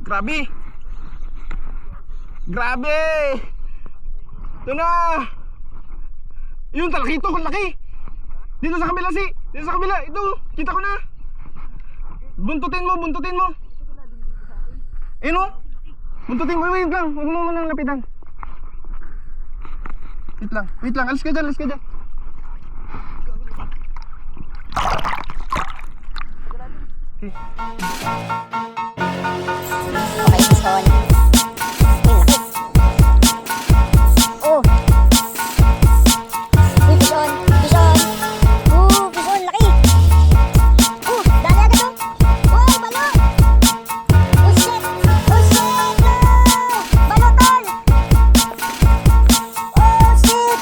Grabe. Grabe. Ito na. Yung talakito, kung laki. Dito sa kabila dito sa kabila. Ito, kita ko na. Buntutin mo. Ayun o. Buntutin mo, wait lang. Huwag mo munang lapitan. Wait lang, alis ka dyan. Okay. Okay, Bison. Oh. Uy, Bison. Bison, laki. Dali agad oh. Wow, balot. Oh, shit. No. Balotol. Oh, shit.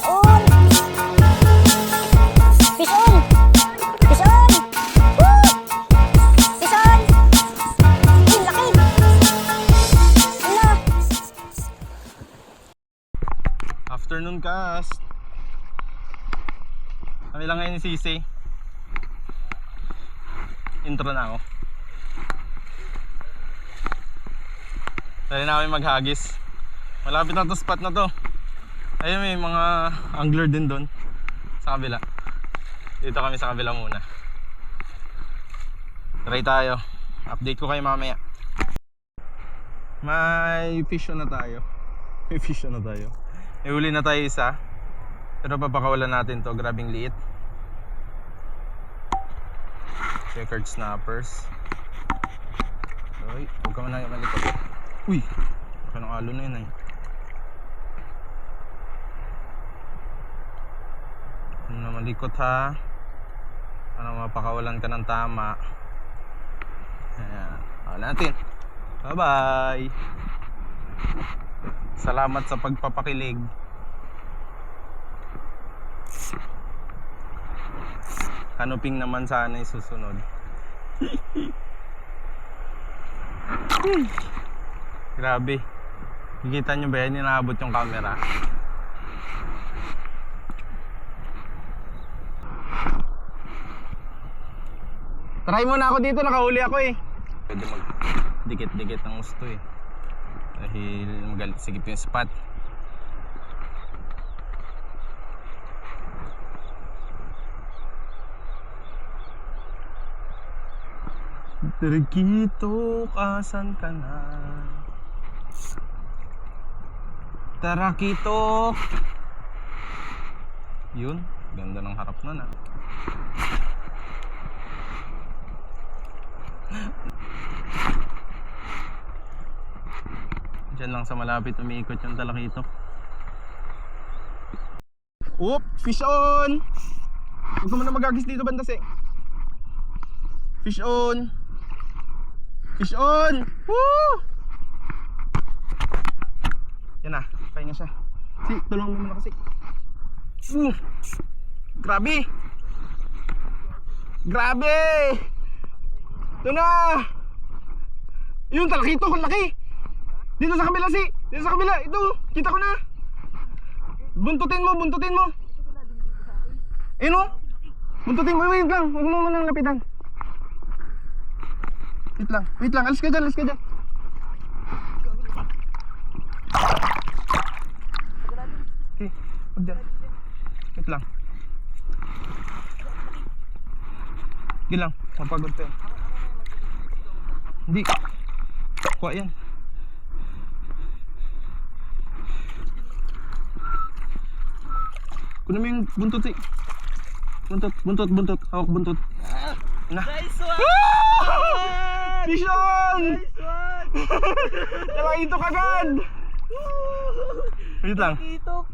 Oh. Bison. Woo. Bison. Uy, laki. Ano? Afternoon cast. Kami lang ngayon ni Sisi. Intro na ako. Dali na kami maghagis. Malapit na to spot na to. Ayun, may mga angler din doon sa kabila. Dito kami sa kabila muna. Try tayo. Update ko kayo mamaya. May fish on na tayo. May huli na tayo isa. Pero papakawalan natin to. Grabing liit. Checkered snappers. Uy, huwag ka man na malikot. Uy, kanang alo na yun ay. Huwag na malikot ha. Para mapakawalan ka ng tama. Ayan, kawalan natin. Bye bye. Salamat sa pagpapakilig. Kanuping naman sana yung susunod. Grabe. Kikita nyo ba yan? Inaabot yung camera. Try mo na ako dito. Nakahuli ako eh. Pwede mag-dikit-dikit ng gusto eh. Dahil magalit sigip yung spot. Tarakito, asan ka na? Tarakito. Yun, ganda ng harap nun ah. Diyan lang sa malapit umiikot yung talakito. Oop, fish on. Huwag ko muna magagis dito bandas eh. Fish on. Woo! Yan na, pahinga siya. Tulungan mo muna kasi. Grabe. Ito na. Yung talakito, kung laki. Dito sa kabila ito, kita ko na. Buntutin mo. Ayun o. Buntutin mo, wait lang. Huwag mo munang lapitan. Wait lang, alis ka dyan. Okay, huwag dyan. Wait lang. Sige lang, mapagod pa yan. Hindi. Kuha yan. Kunin mo yung buntot eh. Buntot. Hawak buntot. Na. Nice one! Fish on! Talakito kagad! Wait lang. Ito.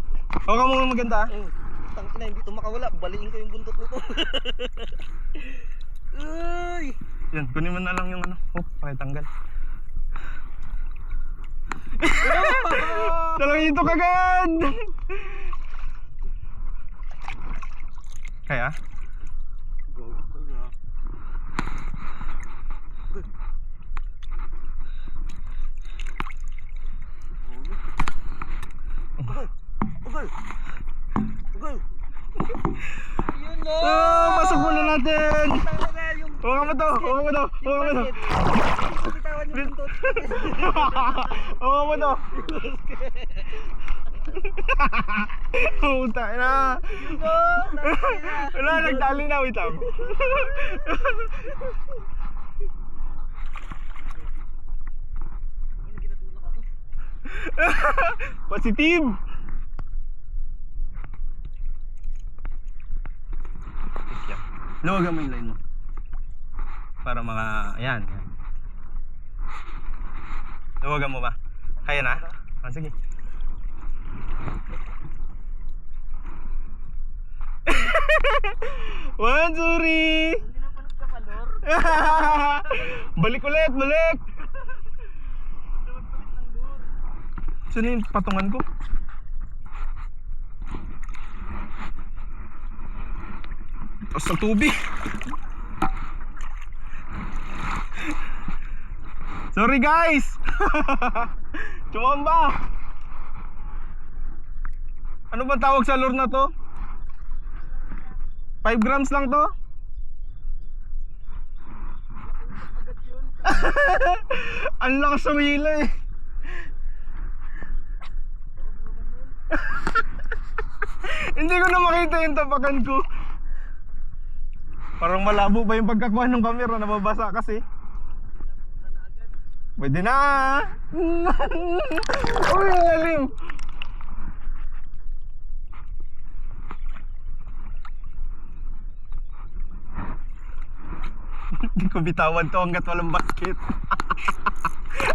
Hawak mo maganda ah. Tangina, hindi ito makawala. Baliin ko yung buntot nito. Uy! Yan, kunin mo na lang yung ano. Oh, pakitanggal. Talakito kagad! Kaya? Yun no! Oh, pasok muna natin! Tangina, yung Huwag mo to. Huwag mo to. Huwag mo to. Bitawan yung buntot. Huwag mo to. Puta na. Wala, nagtali na. Wait lang. Ginatulak ako. Positive. Luwagan mo yung line mo. Para mga, ayan. Luwagan mo ba? Kaya na? Ah, sige. One, sorry. Hindi na panot ka palor. Balik ulit, balik. Saan yung patungan ko? Tapos sa tubig. Sorry guys. Chumamba. Ano ba tawag sa lure na to? 5 grams lang to? Ang lakas sa mila eh. Hindi ko na makita yung tapakan ko. Parang malabo ba yung pagkakuha ng camera, nababasa kasi. Pwede na. Uy, ang lalim. Hindi ko bitawan to hanggat walang basket.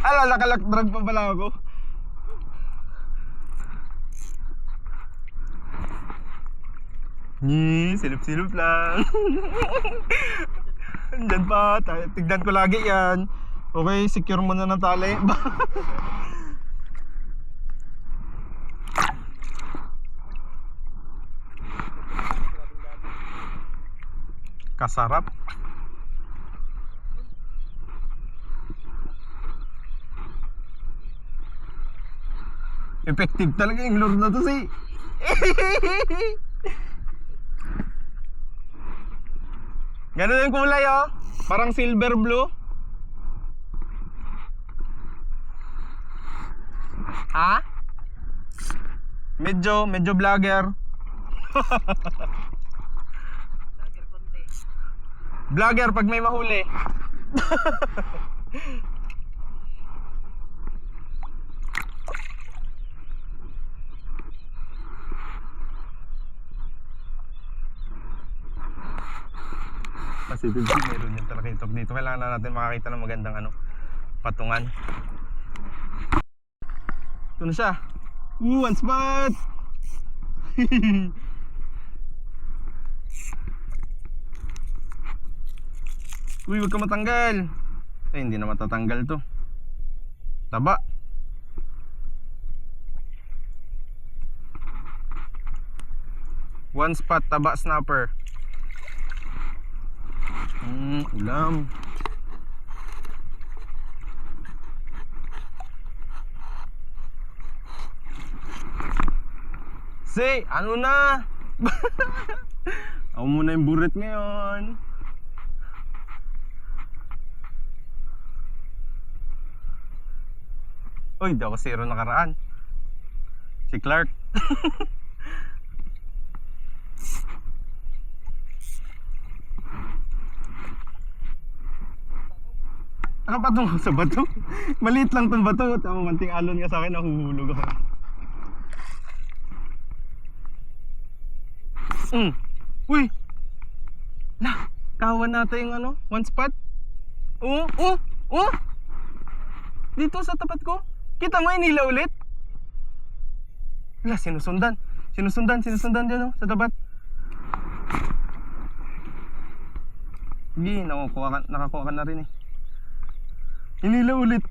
Ala, nakalakdrag pa pala ako. Silip-silip lang. Andyan pa, tignan ko lagi yan. Okay, secure mo na ng tali. Kasarap. Effective talaga yung lure na to si. Ganun yung kulay oh. Parang silver blue. Ha? Medyo vlogger. Lager konti. Vlogger pag may mahuli. Positive, meron yan talaga ito. Dito kailangan na natin makakita ng magandang ano, patungan. Ito na siya. One spot. Uy, huwag ka matanggal. Eh, hindi na matatanggal to. Taba. One spot, taba snapper. Ulam. Say, ano na? Ako muna yung burit ngayon. Uy, di ako zero nakaraan. Si Clark. Nakapatungo sa bato. Maliit lang tong bato. Tama, manting alon nga sa akin, nahuhulog ako. Uy! La! Kawan natin yung ano, one spot. Oh! Dito sa tapat ko. Kita mo, inila ulit. La, sinusundan dyan oh, sa tapat. Hindi, nakakuha ka na rin eh. Inila ulit.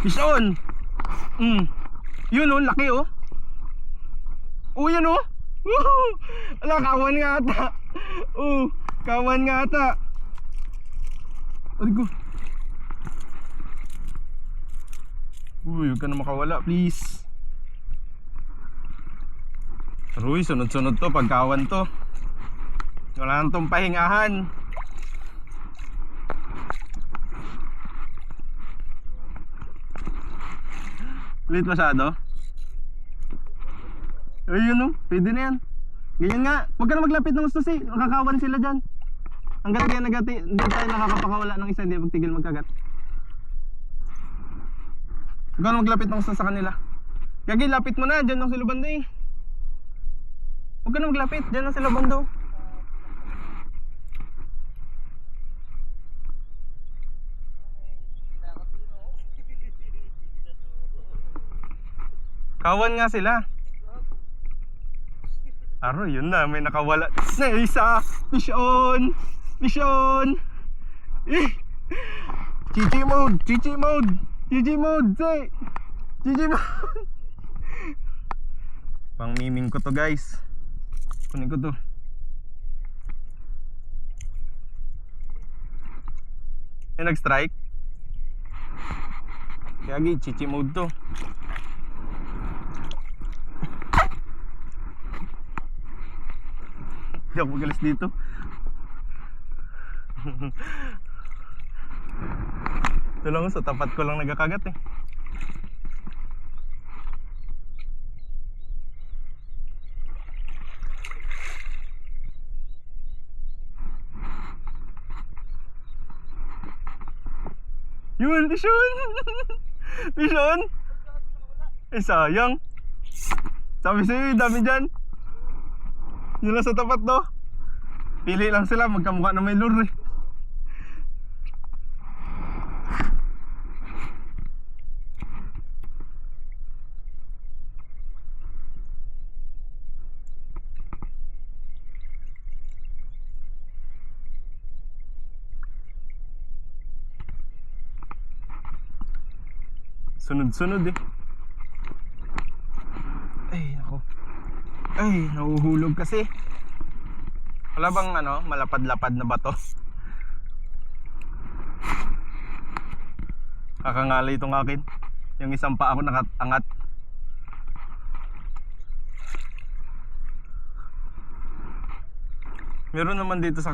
Fish on. Yun oh, laki oh. Oh, yun oh. Woohoo! Ala, kawan nga ata. Kawan nga ata. Aray ko. Uy, huwag ka na makawala, please. Ruy, sunod-sunod to, pagkawan to. Wala nang tong pahingahan. Late masyado? Ayun o, pwede na yan. Ganyan nga, huwag ka na maglapit ng gusto si nakakawan sila dyan. Hanggat hindi tayo nakakapakawala ng isa, hindi magtigil magkagat. Huwag ka na maglapit ng gusto sa kanila. Gagi, lapit mo na, dyan lang sila banda eh. Huwag ka na maglapit, dyan lang sila banda. Kawan nga sila. Aro, yun na, may nakawala na isa. Fish on! Fish on! Eh! Chichi mode! Chichi mode! Chichi mode! Say! Chichi mode! Pang miming ko to guys. Kunin ko to. Eh, nag-strike? Kaya chichi mode to. Hindi ako magalis dito. Ito lang, sa tapat ko lang nagkakagat eh. Yun, Bishon! Bishon! Eh, sayang. Sabi sa'yo, dami dyan. Yun lang sa tapat, no? Pili lang sila, magkamukha na may lure. Sunod-sunod eh. Ay, ako. Ay, nahuhulog kasi. Wala bang ano, malapad-lapad na bato? Kakangalay itong akin. Yung isang paa ko nakaangat. Meron naman dito sa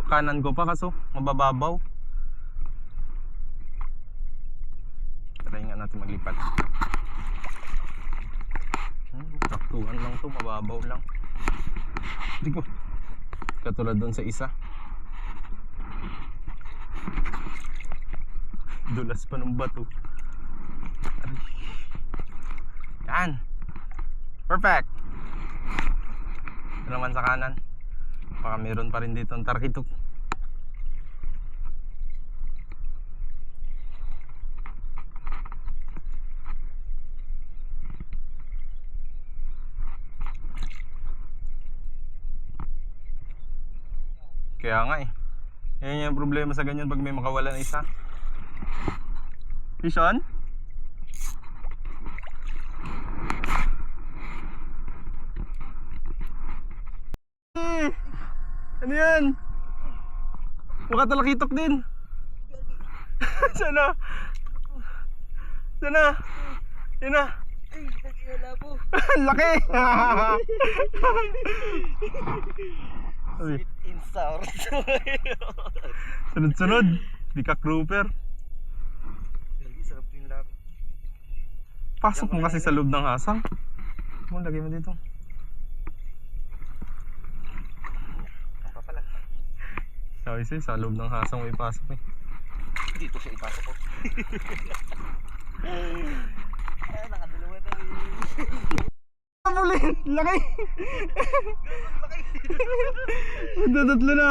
kanan ko pa kaso mabababaw. Try nga natin maglipat. Saktuhan lang to, mababaw lang. Hindi ko katulad doon sa isa. Dulas pa ng bato. Aray. Yan. Perfect. Ito naman sa kanan. Baka meron pa rin dito ang tarkitok. Kaya nga eh. Yan yung problema sa ganyan pag may makawala na isa. Fish on? Eh, ano yan? Mukha talakitok din. Sana? Sana? Yan na. Ay, wala po. Laki. Sabi, Sweet and sour. sunod-sunod. Di ka grouper. Galing, sarap yung lapit. Pasok mo kasi sa loob ng hasang. Lagay mo dito. Ang papala. Sabi sa'yo, sa loob ng hasang mo ipasok eh. Dito siya ipasok ko. Ay, nakadalawa na rin. Ulit! Laki! Magdadatlo na!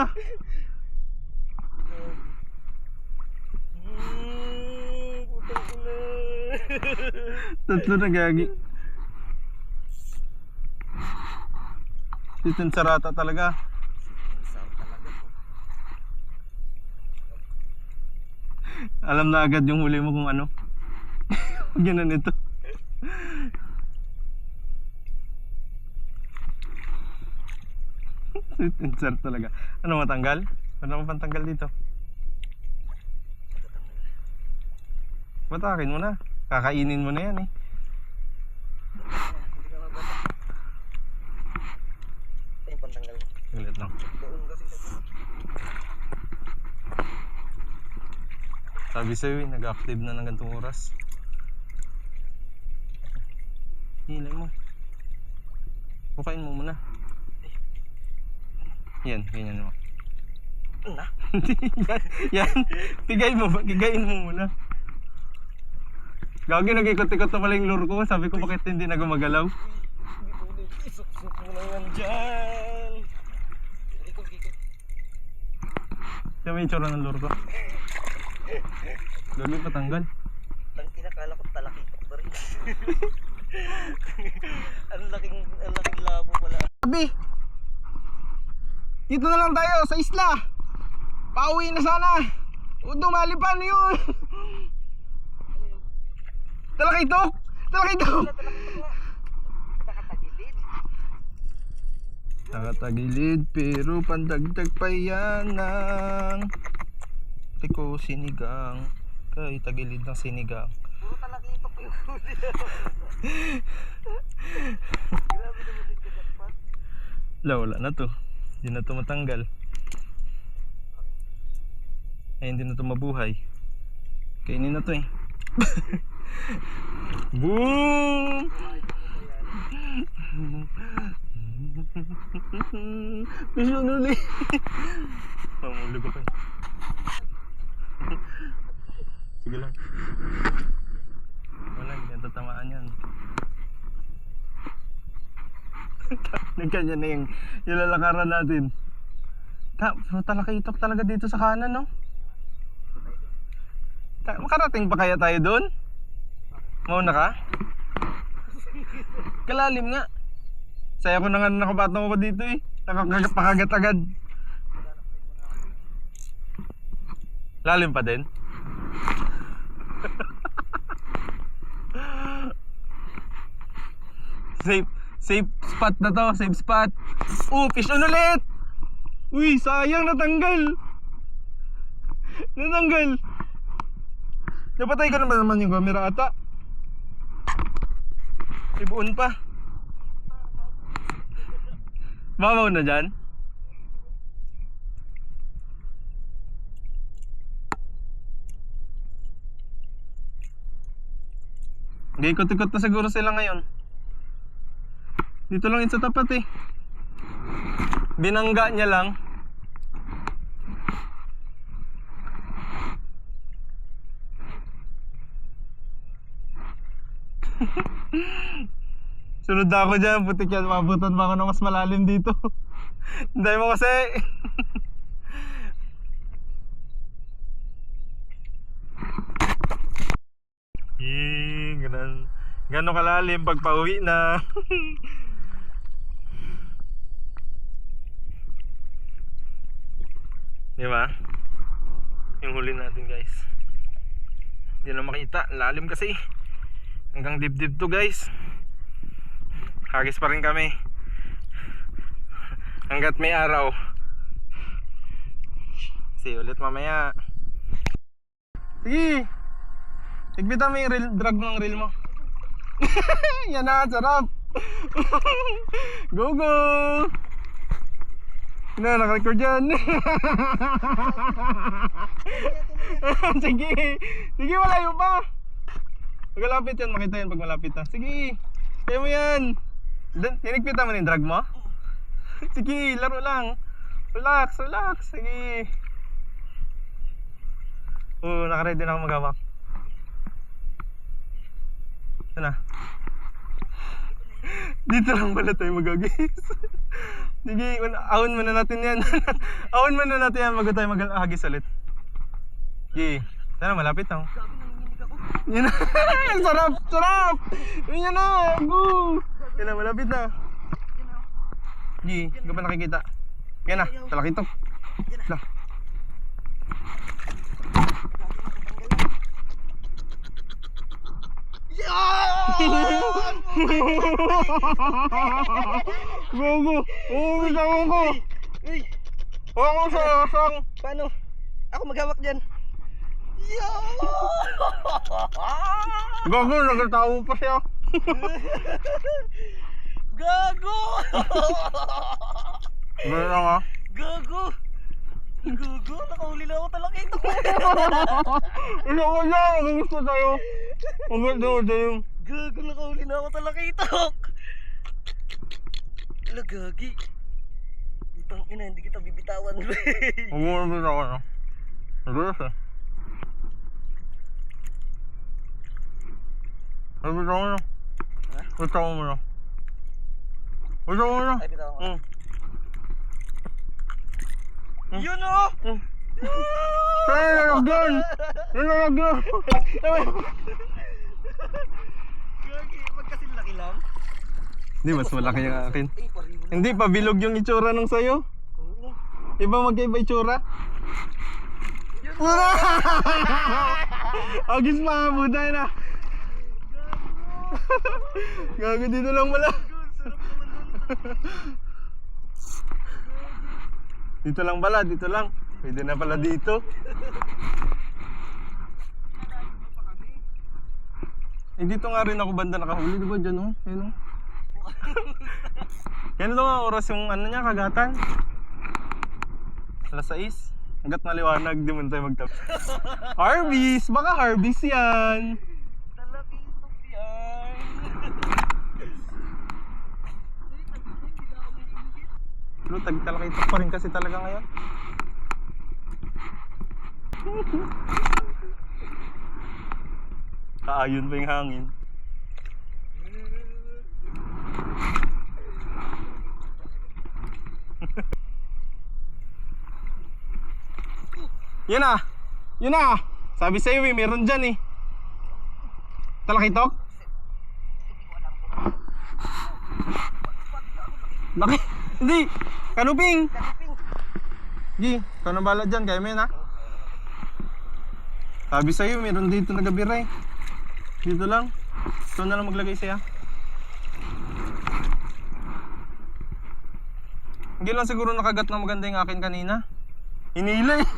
Putang ina. Tatlo na gagi. Dito sa rata talaga. Ang sour talaga po. Alam na agad yung huli mo kung ano. Ganun ito. Sweet and sour talaga. Ano matanggal? Ano mo pantanggal dito? Batakin mo na. Kakainin mo na yan eh. Saglit lang. Doon kasi sa dulo. Sabi sa'yo nag-active na ng ganitong oras. Hilay mo. Pukain mo muna. Yan, ganyan mo. Na? Yan, tigayin mo muna. Gagi, nag-ikot-ikot na pala yung lure ko. Sabi ko bakit hindi na gumagalaw. Isok-sok mo na yan dyan. Ikot. Yan may itsura ng lure ko. Gagi, patanggal. Ang kinakala ko talakitok na rin. Ang laking labo pala. Sabi, dito na lang tayo sa isla. Pauwi na sana. O dumalipan yun. Talakitok! Talakitok! Nakatagilid. Nakatagilid pero pandagdag pa yan ng tiko sinigang. Kay tagilid ng sinigang. Puro talakitok yung huli. Grabe naman yung gadakpat. Wala na to. Hindi na to matanggal. Ay hindi na to mabuhay. Kainin na to eh. Boom! Mission ulit. Mamuli ko pa eh. Sige lang. Wala, hindi na tatamaan yan. Nagkanya na yung lalakaran natin. Talakitok talaga dito sa kanan, no? Makarating pa kaya tayo doon? Mauna ka? Kalalim nga. Saya ko na nga nakapatong ako dito eh. Nakakagat agad. Lalim pa din? Safe spot na to, safe spot. Fish on ulit. Uy, sayang natanggal. Napatay ka naman yung camera ata. Ibuon pa. Mamaw na dyan. Ikot-ikot na siguro sila ngayon. Dito lang yun sa tapat eh. Binangga niya lang. Sunod na ako dyan, putik yan. Mabutan pa ako ng mas malalim dito. Hindi mo kasi. Gano'n kalalim pag pauwi na. Di ba? Yung huli natin guys. Hindi na makita, lalim kasi. Hanggang dibdib to guys. Hagis pa rin kami hanggat may araw. See ulit mamaya. Sige, higpitan mo yung reel, drag mo ang reel mo. Yan na, sarap. Go go. Na, naka-record yan. Sige, sige, malayo pa. Pag malapit yan, makita yan pag malapit na. Sige, kaya mo yan. Hinigpitan mo yung drag mo? Sige, laro lang. Relax, relax. Sige. Naka-ready na ako mag-hawak. Ito na. Dito lang pala tayo mag-agis. Sige, ahon muna natin yan. Ahon muna natin yan bago tayo mag-agis ulit. Sige, sana malapit na. Yan na. Sarap, sarap. Yan na, go. Yan na, malapit na. Sige, hindi ka pa nakikita. Yan na, talakitok. Lah. Gogo! Oo, bitawan ko! Uy! Huwag mo sa asang! Paano? Ako maghawak dyan. Gogo, nagkatawa pa siya. Gago! Ganun lang ha. Gago! Gago! Nakahuli na ako talakitok. Ito ko lang, ang gusto tayo. Ang gusto tayo. Gago! Nakahuli na ako talakitok. Ala, gagi. Utang ina, hindi kita bibitawan. Huwag mo naman ako na. Nagulas eh. Ay, bitaw mo na. Ha? Bitaw mo na. Bitaw mo na. Ay, bitawan ko. Mm. Yun o! Saan yung lalagyan? Yung lalagyan. Gagi, magkasing laki lang. Hindi, mas malaki yung akin. Ay, paribo na. Hindi, pabilog yung itsura nung sayo. Oo. Iba magkaiba itsura. Yun Pura! Agis pa, buday na. Gago dito lang wala. Gago, sarap naman nun. Dito lang pala, dito lang. Pwede na pala dito. Eh dito nga rin ako banda nakahuli, di ba dyan oh? Yan oh. Yan ito nga oras yung ano niya, kagatan. Alas 6. Hanggat maliwanag, di mo tayo magtabi. Harvest! Baka harvest yan! Talakitok yan. Pero tagtalakitok pa rin kasi talaga ngayon. Kaayon pa yung hangin. Yun na! Yun na! Sabi sa'yo eh, meron dyan eh. Talakitok? Laki! Hindi! Kanuping! Gi, ikaw na bala dyan, kaya mo yun ha? Sabi sa'yo, meron dito na gabiray. Dito lang. Ito na lang maglagay siya. Hindi lang siguro nakagat na maganda yung akin kanina. Hinila eh.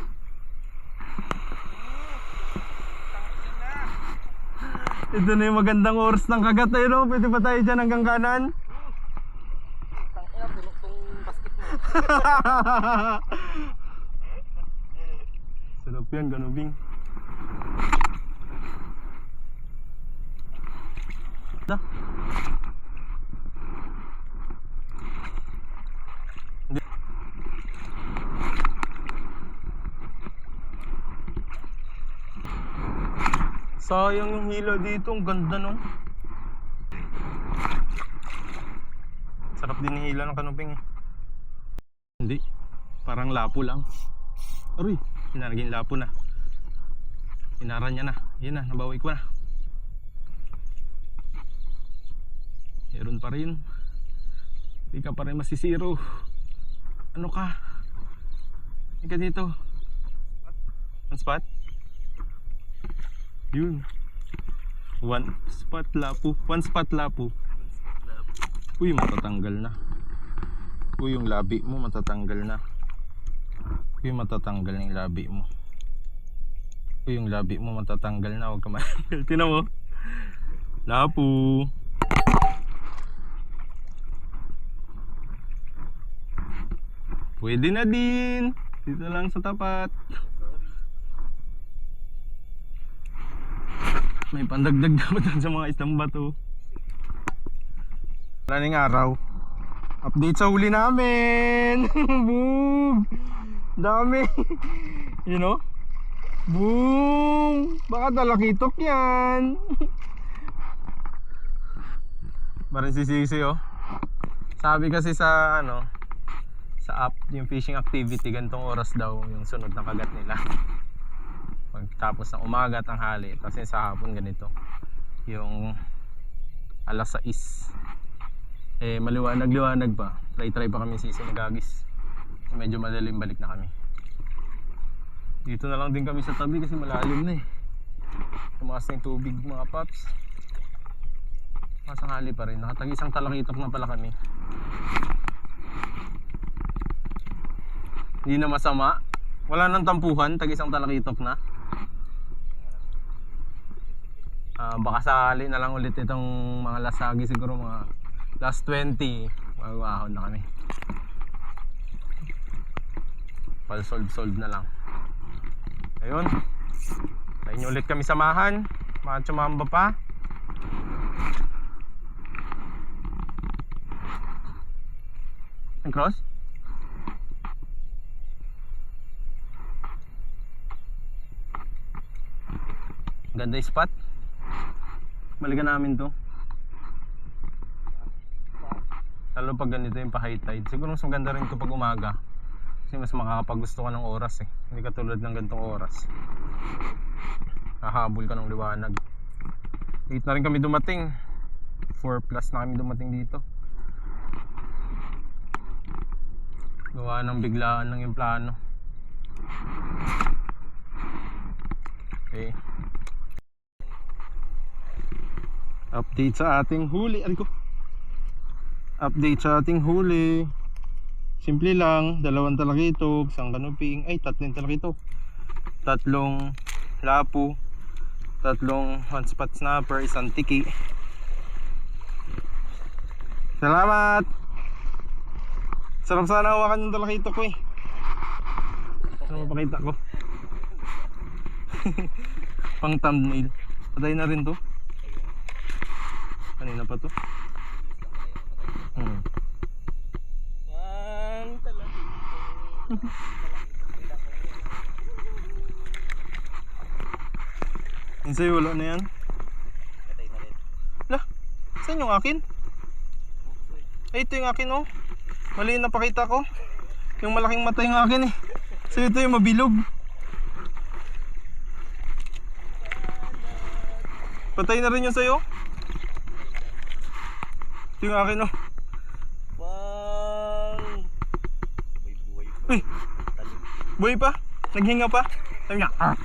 Ito na yung magandang oras ng kagat eh, no? Pwede pa tayo dyan hanggang kanan. Tangina, tulok tong basket mo. Sarap yan, ganubing. Da. Sayang yung hila dito, ang ganda no. Sarap din yung hila ng kanuping eh. Hindi, parang lapo lang. Aroy, naging lapo na. Inara niya na, yun na, nabawi ko na. Meron pa rin. Hindi ka pa rin masisiro. Ano ka? Hindi ka dito. One spot? Yun. One spot lapo. One spot lapo. Uy, matatanggal na. Uy, yung labi mo matatanggal na. Uy, matatanggal na yung labi mo. Uy, yung labi mo matatanggal na. Huwag ka matanggal. Tinan mo. Lapo. Pwede na din. Dito lang sa tapat. May pandagdag dapat sa mga isang bato. Maraming araw. Update sa huli namin. Boom. Dami. You know? Boom. Baka talakitok yan. Parang sisisi oh. Sabi kasi sa ano, sa app, yung fishing activity, gantong oras daw yung sunod na kagat nila. Pagtapos ng umaga, tanghali, tapos sa hapon ganito. Yung alas 6. Eh maliwanag-liwanag pa. Try pa kami sisi nagagis. Medyo madaling balik na kami. Dito na lang din kami sa tabi kasi malalim na eh. Tumaas na yung tubig mga paps. Masanghali pa rin. Nakatag-isang talakitok na pala kami. Hindi na masama. Wala nang tampuhan, tag-isang talakitok na. Baka sakali na lang ulit itong mga lasagi, siguro mga last 20 magawahon na kami. Pal-solve na lang. Ayun. Tayo nyo ulit kami samahan. Mga tsumamba pa. Cross? Ganda yung spot. Balikan namin to. Lalo pag ganito yung pa-high tide. Siguro mas maganda rin ito pag umaga. Kasi mas makakapaggusto ka ng oras eh. Hindi katulad ng ganitong oras. Hahabol ka ng liwanag. Late na rin kami dumating. 4 plus na kami dumating dito. Gawa ng biglaan lang yung plano. Okay. Update sa ating huli. Aray ko. Update sa ating huli. Simple lang. 2 talakitog, 1 kanuping. Ay, 3 talakitog. 3 lapu. 3 one spot snapper. 1 tiki. Salamat. Sarap sana hawakan yung talakitog ko eh. Ano mapakita ko? Pang thumbnail. Patay na rin to. Kanina pa to. Ang talakito. Yung sa'yo wala na yan. Patay na rin. Lah, saan yung akin? Ay, ito yung akin oh. Mali yung napakita ko. Yung malaking mata yung akin eh. So ito yung mabilog. Patay na rin yung sa'yo. Ito yung akin oh. Bang! Buhay-buhay pa. Uy! Talim. Buhay pa? Naghinga pa? Sabi niya, ah!